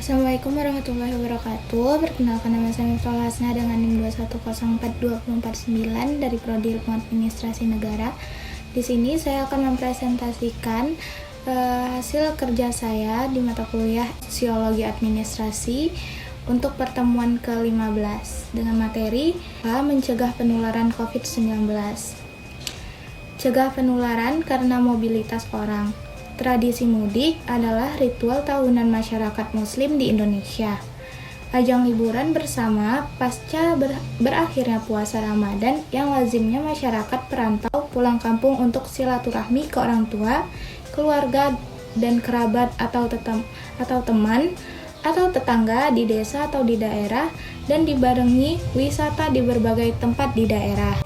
Assalamualaikum warahmatullahi wabarakatuh. Perkenalkan, nama saya Miftahul Hasna dengan NIM 2104249 dari Prodi Ilmu Administrasi Negara. Di sini saya akan mempresentasikan hasil kerja saya di mata kuliah Sosiologi Administrasi untuk pertemuan ke-15 dengan materi mencegah penularan COVID-19. Cegah penularan karena mobilitas orang. Tradisi mudik adalah ritual tahunan masyarakat Muslim di Indonesia. Ajang liburan bersama pasca berakhirnya puasa Ramadan yang lazimnya masyarakat perantau pulang kampung untuk silaturahmi ke orang tua, keluarga, dan kerabat atau teman atau tetangga di desa atau di daerah, dan dibarengi wisata di berbagai tempat di daerah.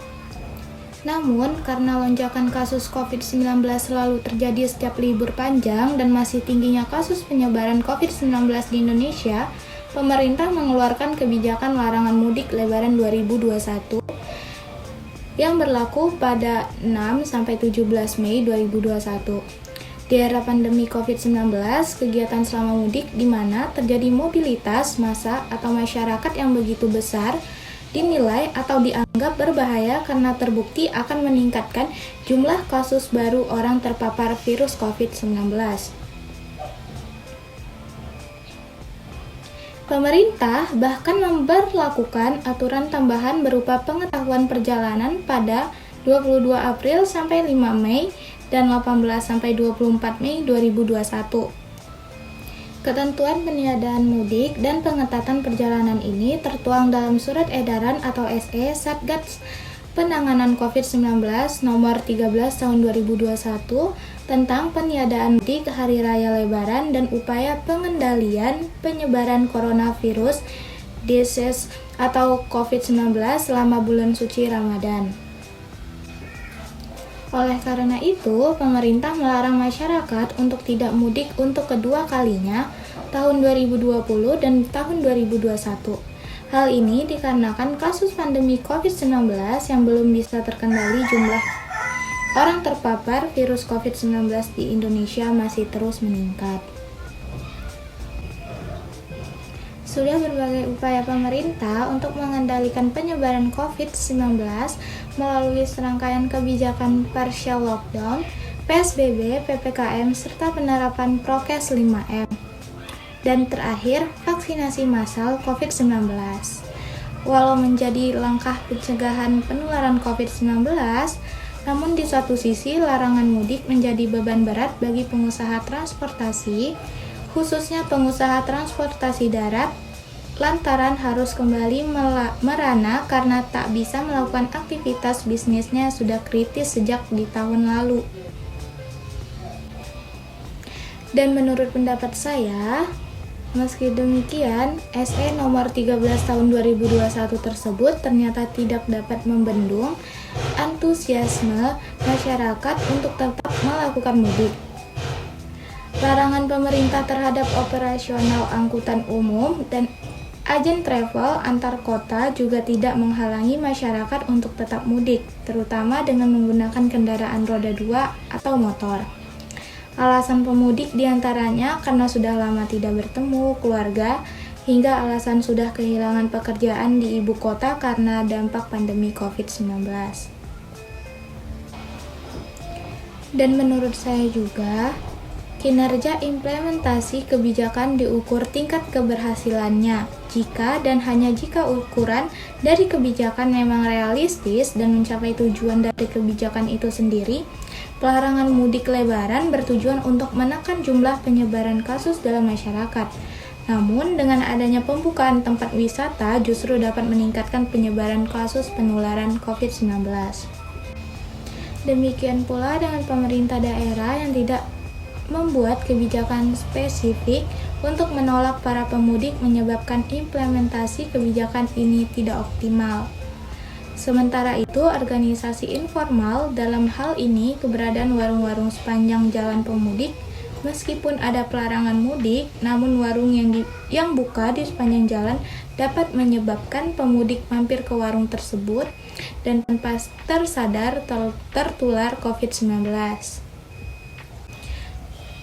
Namun, karena lonjakan kasus COVID-19 selalu terjadi setiap libur panjang dan masih tingginya kasus penyebaran COVID-19 di Indonesia, pemerintah mengeluarkan kebijakan larangan mudik Lebaran 2021 yang berlaku pada 6-17 Mei 2021. Di era pandemi COVID-19, kegiatan selama mudik di mana terjadi mobilitas massa atau masyarakat yang begitu besar dinilai atau dianggap berbahaya karena terbukti akan meningkatkan jumlah kasus baru orang terpapar virus COVID-19. Pemerintah bahkan memberlakukan aturan tambahan berupa pengetahuan perjalanan pada 22 April sampai 5 Mei dan 18 sampai 24 Mei 2021. Ketentuan peniadaan mudik dan pengetatan perjalanan ini tertuang dalam Surat Edaran atau SE Satgas Penanganan COVID-19 nomor 13 tahun 2021 tentang peniadaan mudik Hari Raya Lebaran dan upaya pengendalian penyebaran coronavirus disease atau COVID-19 selama bulan suci Ramadan. Oleh karena itu, pemerintah melarang masyarakat untuk tidak mudik untuk kedua kalinya tahun 2020 dan tahun 2021. Hal ini dikarenakan kasus pandemi COVID-19 yang belum bisa terkendali, jumlah orang terpapar virus COVID-19 di Indonesia masih terus meningkat. Sudah berbagai upaya pemerintah untuk mengendalikan penyebaran COVID-19 melalui serangkaian kebijakan partial lockdown, PSBB, PPKM, serta penerapan prokes 5M. Dan terakhir, vaksinasi massal COVID-19. Walau menjadi langkah pencegahan penularan COVID-19, namun di satu sisi larangan mudik menjadi beban berat bagi pengusaha transportasi, khususnya pengusaha transportasi darat, lantaran harus kembali merana karena tak bisa melakukan aktivitas bisnisnya sudah kritis sejak di tahun lalu. Dan menurut pendapat saya, meski demikian, SE nomor 13 tahun 2021 tersebut ternyata tidak dapat membendung antusiasme masyarakat untuk tetap melakukan mudik. Larangan pemerintah terhadap operasional angkutan umum dan agen travel antar kota juga tidak menghalangi masyarakat untuk tetap mudik, terutama dengan menggunakan kendaraan roda 2 atau motor. Alasan pemudik diantaranya karena sudah lama tidak bertemu keluarga, hingga alasan sudah kehilangan pekerjaan di ibu kota karena dampak pandemi COVID-19. Dan menurut saya juga, kinerja implementasi kebijakan diukur tingkat keberhasilannya. Jika dan hanya jika ukuran dari kebijakan memang realistis dan mencapai tujuan dari kebijakan itu sendiri, pelarangan mudik Lebaran bertujuan untuk menekan jumlah penyebaran kasus dalam masyarakat. Namun, dengan adanya pembukaan tempat wisata justru dapat meningkatkan penyebaran kasus penularan COVID-19. Demikian pula dengan pemerintah daerah yang tidak membuat kebijakan spesifik untuk menolak para pemudik menyebabkan implementasi kebijakan ini tidak optimal. Sementara itu, organisasi informal dalam hal ini keberadaan warung-warung sepanjang jalan pemudik, meskipun ada pelarangan mudik, namun warung yang buka di sepanjang jalan dapat menyebabkan pemudik mampir ke warung tersebut dan tanpa tersadar tertular COVID-19.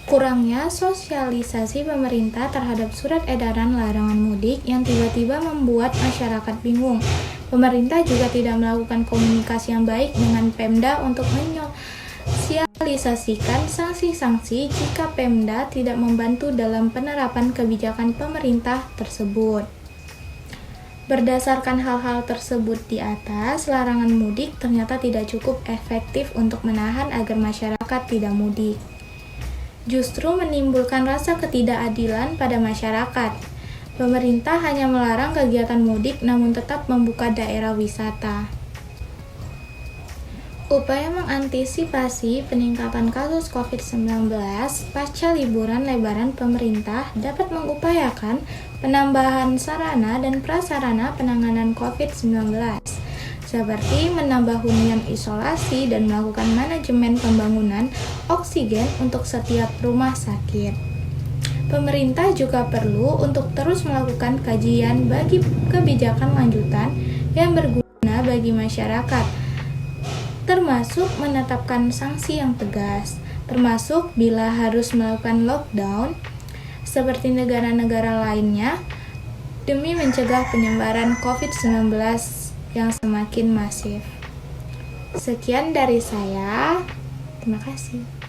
Kurangnya sosialisasi pemerintah terhadap surat edaran larangan mudik yang tiba-tiba membuat masyarakat bingung. Pemerintah juga tidak melakukan komunikasi yang baik dengan Pemda untuk menyosialisasikan sanksi-sanksi jika Pemda tidak membantu dalam penerapan kebijakan pemerintah tersebut. Berdasarkan hal-hal tersebut di atas, larangan mudik ternyata tidak cukup efektif untuk menahan agar masyarakat tidak mudik. Justru menimbulkan rasa ketidakadilan pada masyarakat. Pemerintah hanya melarang kegiatan mudik namun tetap membuka daerah wisata. Upaya mengantisipasi peningkatan kasus COVID-19 pasca liburan lebaran, pemerintah dapat mengupayakan penambahan sarana dan prasarana penanganan COVID-19 seperti menambah hunian isolasi dan melakukan manajemen pembangunan oksigen untuk setiap rumah sakit. Pemerintah juga perlu untuk terus melakukan kajian bagi kebijakan lanjutan yang berguna bagi masyarakat, termasuk menetapkan sanksi yang tegas, termasuk bila harus melakukan lockdown seperti negara-negara lainnya demi mencegah penyebaran COVID-19 yang semakin masif. Sekian dari saya. Terima kasih.